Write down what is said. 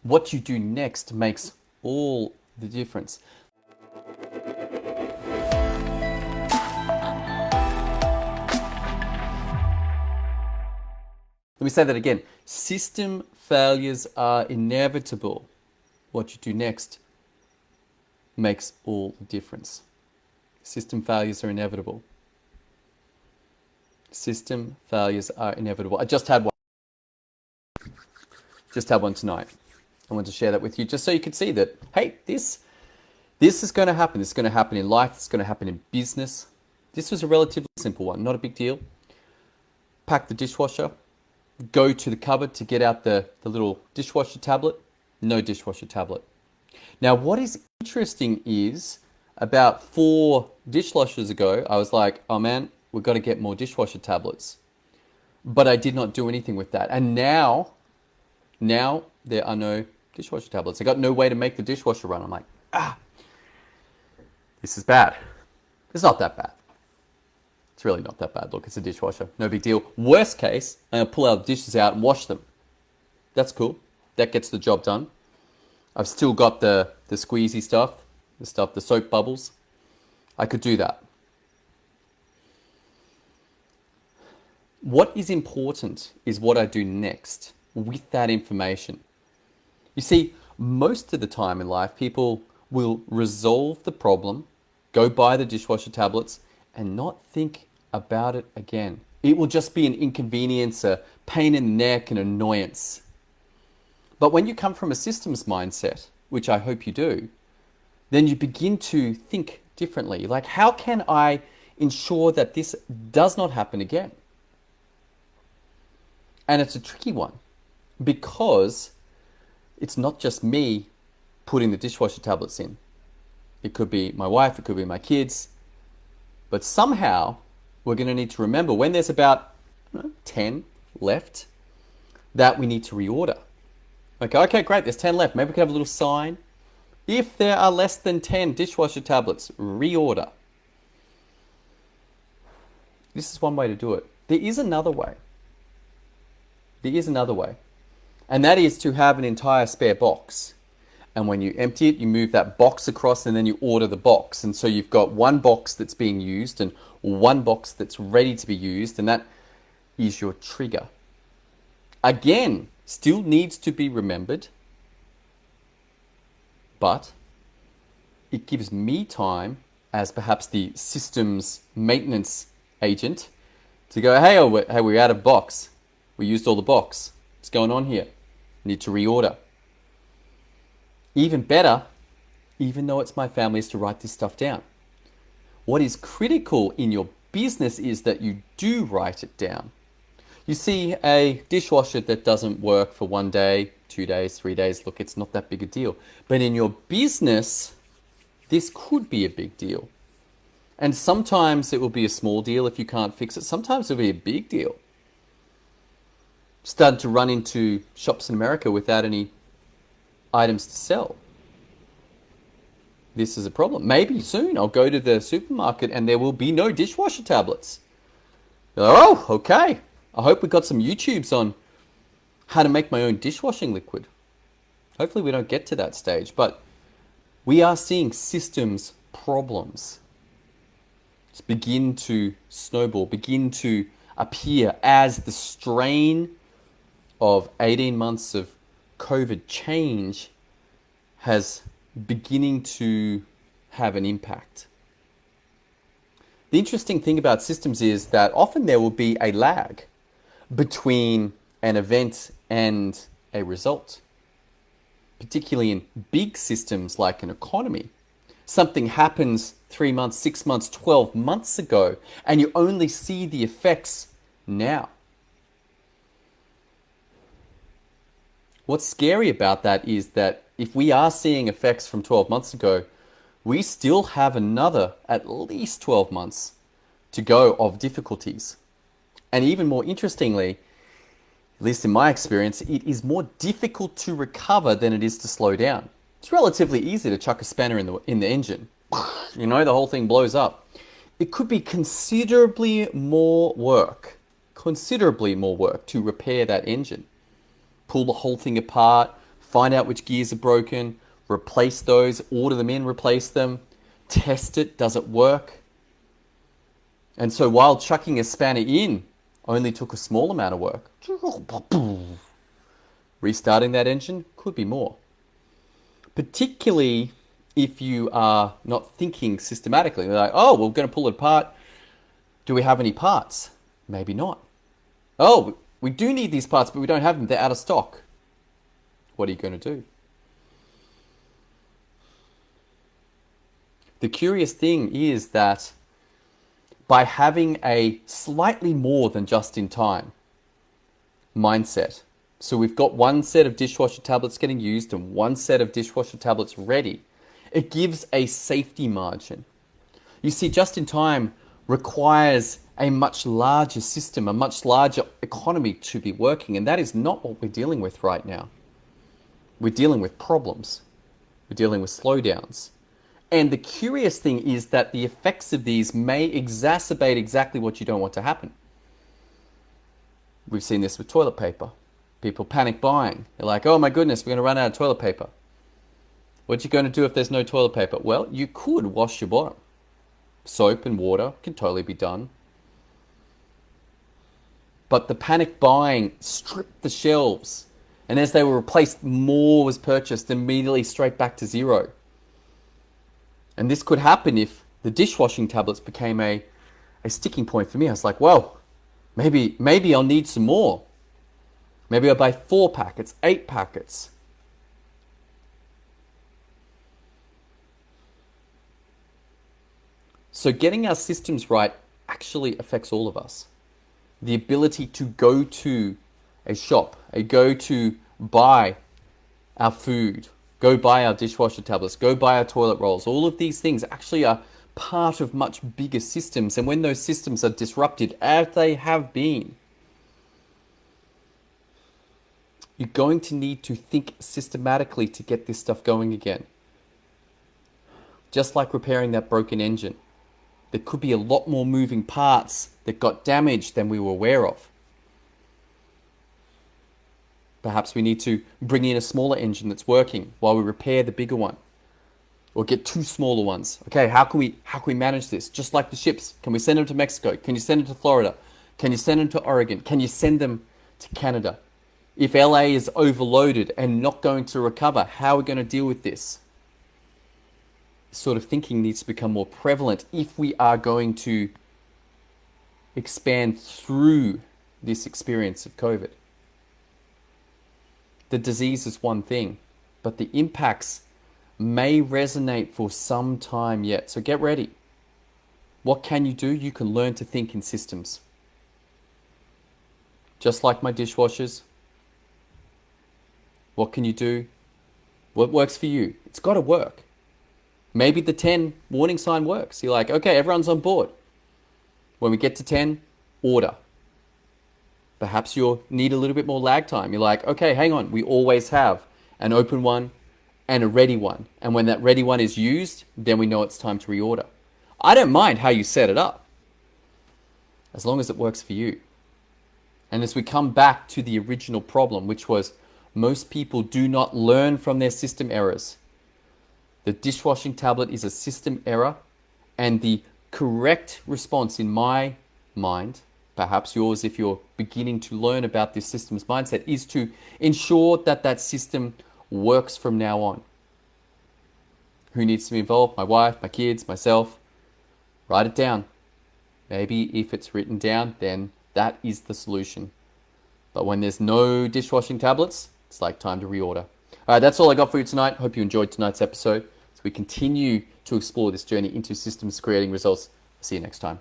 what you do next makes all the difference. Let me say that again. System failures are inevitable. What you do next makes all the difference. System failures are inevitable. System failures are inevitable. I just had one. Just had one tonight. I want to share that with you just so you can see that, hey, this is going to happen. This is going to happen in life. It's going to happen in business. This was a relatively simple one, not a big deal. Pack the dishwasher. Go to the cupboard to get out the little dishwasher tablet. No dishwasher tablet. Now, what is interesting is about 4 dishwashers ago, I was like, oh man, we've got to get more dishwasher tablets. But I did not do anything with that. And now there are no dishwasher tablets. I got no way to make the dishwasher run. I'm like, this is bad. It's not that bad. It's really not that bad. Look, it's a dishwasher. No big deal. Worst case, I'm going to pull our dishes out and wash them. That's cool. That gets the job done. I've still got the squeezy stuff, the soap bubbles. I could do that. What is important is what I do next with that information. You see, most of the time in life, people will resolve the problem, go buy the dishwasher tablets, and not think about it again. It will just be an inconvenience, a pain in the neck, an annoyance. But when you come from a systems mindset, which I hope you do, then you begin to think differently. Like, how can I ensure that this does not happen again? And it's a tricky one because it's not just me putting the dishwasher tablets in. It could be my wife, it could be my kids. But somehow we're going to need to remember when there's about 10 left that we need to reorder. Okay, great, there's 10 left. Maybe we can have a little sign. If there are less than 10 dishwasher tablets, reorder. This is one way to do it. There is another way. And that is to have an entire spare box. And when you empty it, you move that box across and then you order the box. And so you've got one box that's being used and one box that's ready to be used. And that is your trigger. Again, still needs to be remembered. But it gives me time as perhaps the systems maintenance agent to go, hey, we're out of box. We used all the box. What's going on here? Need to reorder. Even better, even though it's my family, is to write this stuff down. What is critical in your business is that you do write it down. You see a dishwasher that doesn't work for 1 day, 2 days, 3 days. Look, it's not that big a deal. But in your business, this could be a big deal. And sometimes it will be a small deal if you can't fix it. Sometimes it'll be a big deal. Started to run into shops in America without any items to sell. This is a problem. Maybe soon I'll go to the supermarket and there will be no dishwasher tablets. Oh, okay. I hope we got some YouTubes on how to make my own dishwashing liquid. Hopefully we don't get to that stage, but we are seeing systems problems just begin to snowball, begin to appear as the strain of 18 months of COVID change has beginning to have an impact. The interesting thing about systems is that often there will be a lag between an event and a result, particularly in big systems like an economy. Something happens 3 months, 6 months, 12 months ago, and you only see the effects now. What's scary about that is that if we are seeing effects from 12 months ago, we still have another at least 12 months to go of difficulties. And even more interestingly, at least in my experience, it is more difficult to recover than it is to slow down. It's relatively easy to chuck a spanner in the engine. You know, the whole thing blows up. It could be considerably more work to repair that engine. Pull the whole thing apart, find out which gears are broken, replace those, order them in, replace them, test it, does it work? And so while chucking a spanner in only took a small amount of work, restarting that engine could be more. Particularly if you are not thinking systematically. They're like, oh, we're going to pull it apart. Do we have any parts? Maybe not. Oh, we do need these parts, but we don't have them. They're out of stock. What are you going to do? The curious thing is that by having a slightly more than just-in-time mindset, so we've got one set of dishwasher tablets getting used and one set of dishwasher tablets ready, it gives a safety margin. You see, just-in-time requires a much larger system, a much larger economy to be working, and that is not what we're dealing with right now. We're dealing with problems. We're dealing with slowdowns. And the curious thing is that the effects of these may exacerbate exactly what you don't want to happen. We've seen this with toilet paper. People panic buying. They're like, oh my goodness, we're going to run out of toilet paper. What are you going to do if there's no toilet paper? Well, you could wash your bottom. Soap and water can totally be done. But the panic buying stripped the shelves. And as they were replaced, more was purchased, immediately straight back to zero. And this could happen if the dishwashing tablets became a sticking point for me. I was like, well, maybe I'll need some more. Maybe I'll buy 4 packets, 8 packets. So getting our systems right actually affects all of us. The ability to go to a shop, go to buy our food, go buy our dishwasher tablets, go buy our toilet rolls. All of these things actually are part of much bigger systems. And when those systems are disrupted, as they have been, you're going to need to think systematically to get this stuff going again. Just like repairing that broken engine. There could be a lot more moving parts that got damaged than we were aware of. Perhaps we need to bring in a smaller engine that's working while we repair the bigger one. Or get 2 smaller ones. Okay, how can we manage this? Just like the ships. Can we send them to Mexico? Can you send them to Florida? Can you send them to Oregon? Can you send them to Canada? If LA is overloaded and not going to recover, how are we going to deal with this? This sort of thinking needs to become more prevalent if we are going to expand through this experience of COVID. The disease is one thing, but the impacts may resonate for some time yet. So get ready. What can you do? You can learn to think in systems. Just like my dishwashers. What can you do? What works for you? It's got to work. Maybe the 10 warning sign works. You're like, okay, everyone's on board. When we get to 10, order. Perhaps you'll need a little bit more lag time. You're like, okay, hang on. We always have an open one and a ready one. And when that ready one is used, then we know it's time to reorder. I don't mind how you set it up, as long as it works for you. And as we come back to the original problem, which was most people do not learn from their system errors. The dishwashing tablet is a system error, and the correct response in my mind, perhaps yours if you're beginning to learn about this systems mindset, is to ensure that that system works from now on. Who needs to be involved? My wife, my kids, myself. Write it down. Maybe if it's written down, then that is the solution. But when there's no dishwashing tablets, it's like time to reorder. All right, that's all I got for you tonight. Hope you enjoyed tonight's episode. As we continue to explore this journey into systems creating results. See you next time.